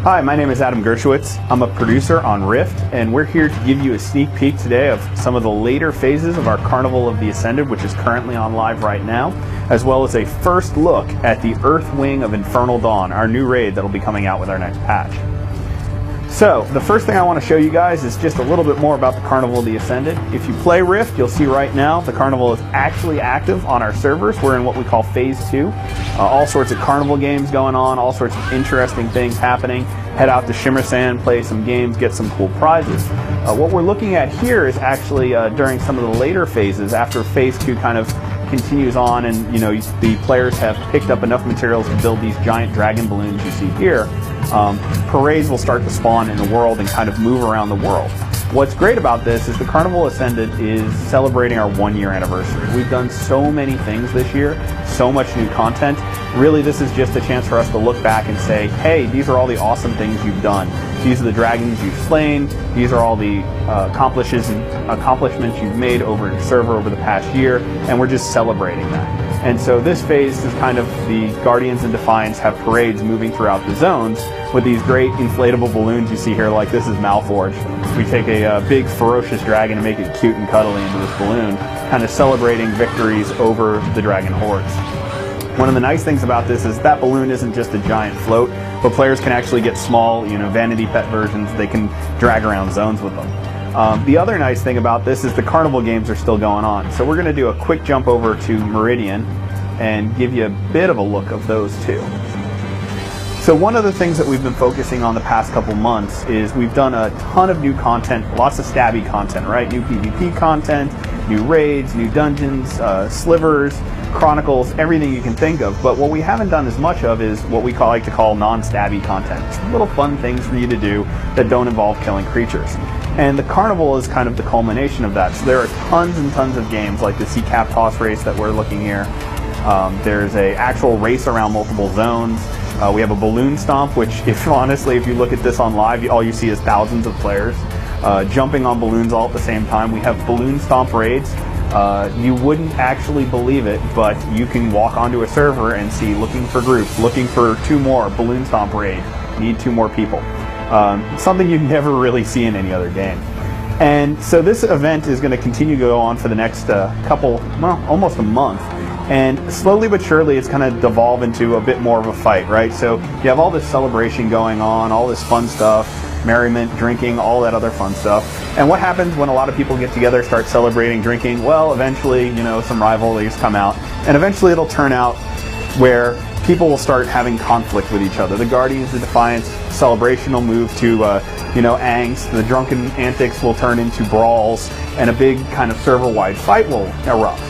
Hi, my name is Adam Gershowitz. I'm a producer on Rift, and we're here to give you a sneak peek today of some of the later phases of our Carnival of the Ascended, which is currently on live right now, as well as a first look at the Earth Wing of Infernal Dawn, our new raid that'll be coming out with our next patch. So, the first thing I want to show you guys is just a little bit more about the Carnival of the Ascended. If you play Rift, you'll see right now the Carnival is actually active on our servers. We're in what we call Phase 2. All sorts of Carnival games going on, all sorts of interesting things happening. Head out to Shimmersand, play some games, get some cool prizes. What we're looking at here is actually during some of the later phases, after Phase 2 kind of continues on and the players have picked up enough materials to build these giant dragon balloons you see here. Parades will start to spawn in the world and kind of move around the world. What's great about this is the Carnival Ascended is celebrating our 1-year anniversary. We've done so many things this year, so much new content. Really, this is just a chance for us to look back and say, hey, these are all the awesome things you've done. These are the dragons you've slain. These are all the accomplishments you've made over your server over the past year, and we're just celebrating that. And so this phase is kind of the Guardians and Defiance have parades moving throughout the zones with these great inflatable balloons you see here, like this is Malforged. We take a big ferocious dragon and make it cute and cuddly into this balloon, kind of celebrating victories over the dragon hordes. One of the nice things about this is that balloon isn't just a giant float, but players can actually get small, vanity pet versions they can drag around zones with them. The other nice thing about this is the carnival games are still going on. So we're going to do a quick jump over to Meridian and give you a bit of a look of those too. So one of the things that we've been focusing on the past couple months is we've done a ton of new content, lots of stabby content, right? New PvP content, new raids, new dungeons, slivers, chronicles, everything you can think of. But what we haven't done as much of is what we like to call non-stabby content. Just little fun things for you to do that don't involve killing creatures. And the Carnival is kind of the culmination of that. So there are tons and tons of games like the Sea Cap Toss race that we're looking here. There's an actual race around multiple zones. We have a balloon stomp, which if you look at this on live, all you see is thousands of players jumping on balloons all at the same time. We have balloon stomp raids. You wouldn't actually believe it, but you can walk onto a server and see looking for groups, looking for 2 more, balloon stomp raid, need 2 more people. Something you never really see in any other game. And so this event is going to continue to go on for the next almost a month. And slowly but surely it's going to devolve into a bit more of a fight, right? So you have all this celebration going on, all this fun stuff, merriment, drinking, all that other fun stuff. And what happens when a lot of people get together, start celebrating, drinking? Well, eventually, some rivalries come out. And eventually it'll turn out where people will start having conflict with each other. The Guardians of Defiance celebration will move to, angst. The drunken antics will turn into brawls, and a big kind of server-wide fight will erupt.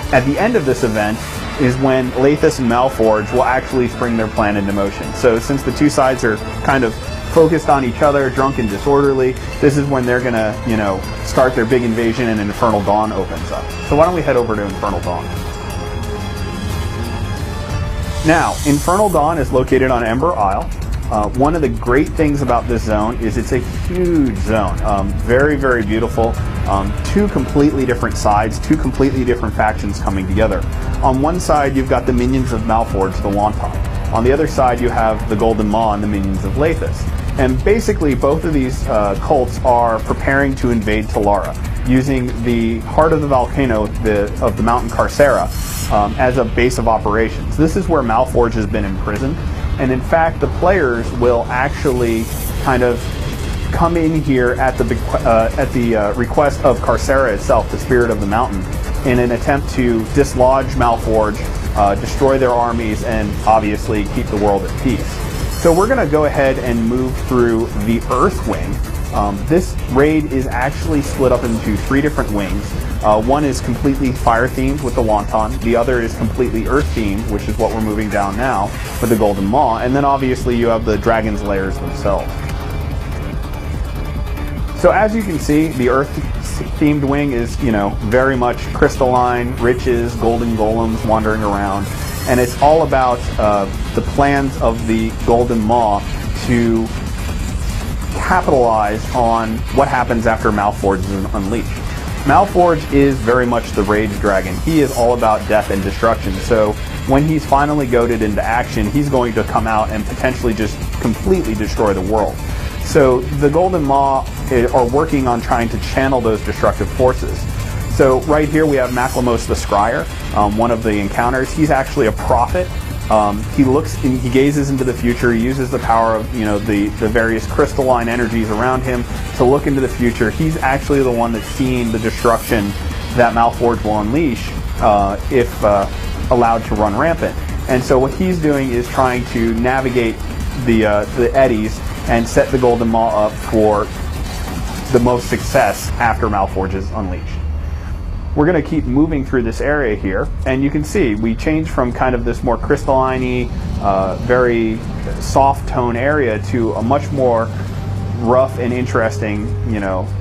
At the end of this event is when Lathis and Malforged will actually spring their plan into motion. So since the 2 sides are kind of focused on each other, drunk and disorderly, this is when they're going to, start their big invasion and Infernal Dawn opens up. So why don't we head over to Infernal Dawn? Now, Infernal Dawn is located on Ember Isle. One of the great things about this zone is it's a huge zone. Very, very beautiful. 2 completely different sides, 2 completely different factions coming together. On one side, you've got the minions of Malforged, the Wanton. On the other side, you have the Golden Maw and the minions of Lathis. And basically, both of these cults are preparing to invade Talara, using the heart of the volcano of the mountain Carcera as a base of operations. This is where Malforged has been imprisoned. And in fact, the players will actually kind of come in here at the request of Carcera itself, the spirit of the mountain, in an attempt to dislodge Malforged, destroy their armies, and obviously keep the world at peace. So we're going to go ahead and move through the Earth Wing. This raid is actually split up into 3 different wings. One is completely fire themed with the Wanton. The other is completely earth themed, which is what we're moving down now with the Golden Maw. And then obviously you have the dragon's lairs themselves. So as you can see, the earth themed wing is, very much crystalline, riches, golden golems wandering around. And it's all about the plans of the Golden Maw to capitalize on what happens after Malforged is unleashed. Malforged is very much the rage dragon. He is all about death and destruction. So when he's finally goaded into action, he's going to come out and potentially just completely destroy the world. So the Golden Maw are working on trying to channel those destructive forces. So right here we have Maklamos the Scryer, one of the encounters. He's actually a prophet. He gazes into the future. He uses the power of the various crystalline energies around him to look into the future. He's actually the one that's seeing the destruction that Malforge will unleash if allowed to run rampant. And so what he's doing is trying to navigate the eddies and set the Golden Maw up for the most success after Malforge is unleashed. We're going to keep moving through this area here, and you can see we change from kind of this more crystalline-y, very soft tone area to a much more rough and interesting,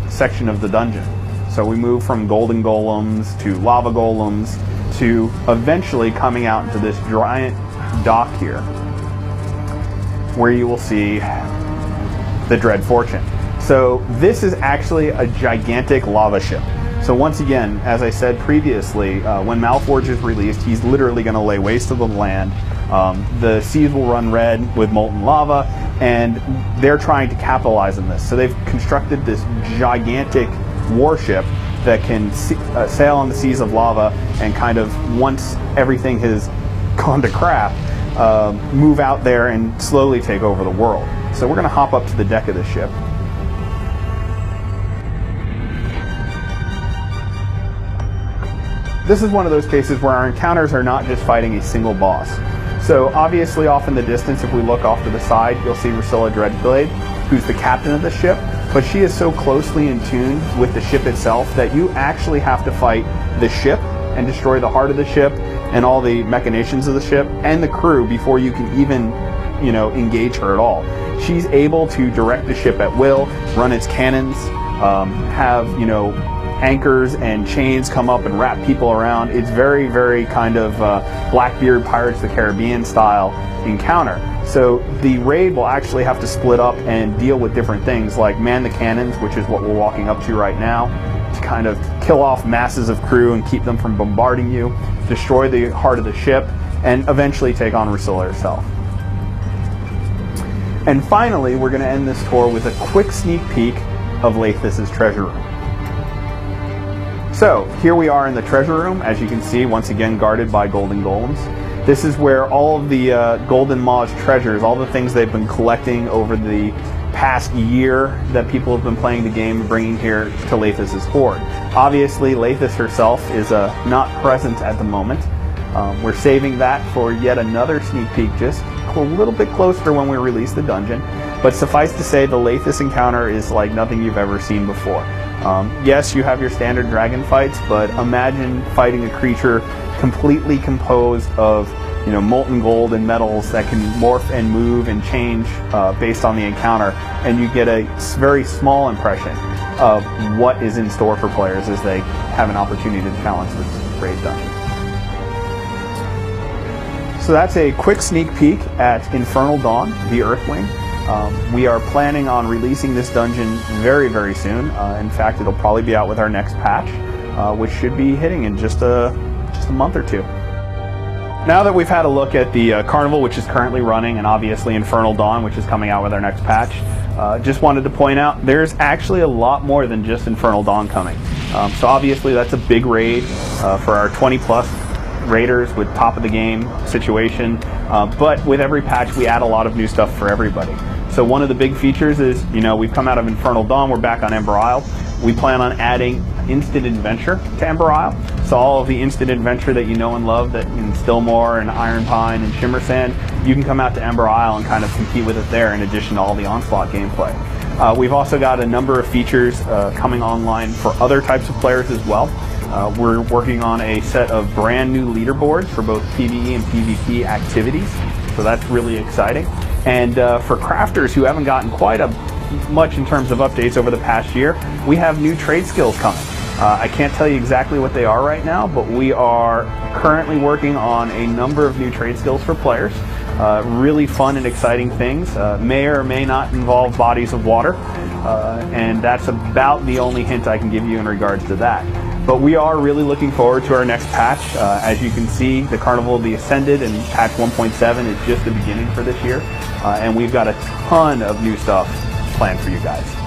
section of the dungeon. So we move from golden golems to lava golems to eventually coming out into this giant dock here, where you will see the Dread Fortune. So this is actually a gigantic lava ship. So once again, as I said previously, when Malforge is released, he's literally going to lay waste to the land. The seas will run red with molten lava, and they're trying to capitalize on this. So they've constructed this gigantic warship that can sail on the seas of lava and kind of, once everything has gone to crap, move out there and slowly take over the world. So we're going to hop up to the deck of the ship. This is one of those cases where our encounters are not just fighting a single boss. So obviously off in the distance, if we look off to the side, you'll see Rusilla Dreadblade, who's the captain of the ship, but she is so closely in tune with the ship itself that you actually have to fight the ship and destroy the heart of the ship and all the machinations of the ship and the crew before you can even, engage her at all. She's able to direct the ship at will, run its cannons, have, anchors and chains come up and wrap people around. It's very, very kind of Blackbeard Pirates of the Caribbean style encounter. So the raid will actually have to split up and deal with different things like man the cannons, which is what we're walking up to right now, to kind of kill off masses of crew and keep them from bombarding you, destroy the heart of the ship, and eventually take on Rusilla herself. And finally, we're going to end this tour with a quick sneak peek of Lathis' treasure room. So here we are in the treasure room, as you can see, once again guarded by golden golems. This is where all of the Golden Maw's treasures, all the things they've been collecting over the past year that people have been playing the game, bringing here to Lathis' hoard. Obviously, Lathis herself is not present at the moment. We're saving that for yet another sneak peek, just a little bit closer when we release the dungeon. But suffice to say, the Lathis encounter is like nothing you've ever seen before. Yes, you have your standard dragon fights, but imagine fighting a creature completely composed of molten gold and metals that can morph and move and change based on the encounter, and you get a very small impression of what is in store for players as they have an opportunity to challenge this raid dungeon. So that's a quick sneak peek at Infernal Dawn, the Earthwing. We are planning on releasing this dungeon very, very soon. In fact, it'll probably be out with our next patch, which should be hitting in just a month or two. Now that we've had a look at the Carnival, which is currently running, and obviously Infernal Dawn, which is coming out with our next patch, just wanted to point out there's actually a lot more than just Infernal Dawn coming. So obviously that's a big raid for our 20+ raiders with top of the game situation, but with every patch we add a lot of new stuff for everybody. So one of the big features is, we've come out of Infernal Dawn, we're back on Ember Isle. We plan on adding instant adventure to Ember Isle. So all of the instant adventure that you know and love that in Stillmore and Iron Pine and Shimmer Sand, you can come out to Ember Isle and kind of compete with it there in addition to all the Onslaught gameplay. We've also got a number of features coming online for other types of players as well. We're working on a set of brand new leaderboards for both PvE and PvP activities, so that's really exciting. And for crafters who haven't gotten quite much in terms of updates over the past year, we have new trade skills coming. I can't tell you exactly what they are right now, but we are currently working on a number of new trade skills for players. Really fun and exciting things. May or may not involve bodies of water, and that's about the only hint I can give you in regards to that. But we are really looking forward to our next patch. As you can see, the Carnival of the Ascended and patch 1.7 is just the beginning for this year. And we've got a ton of new stuff planned for you guys.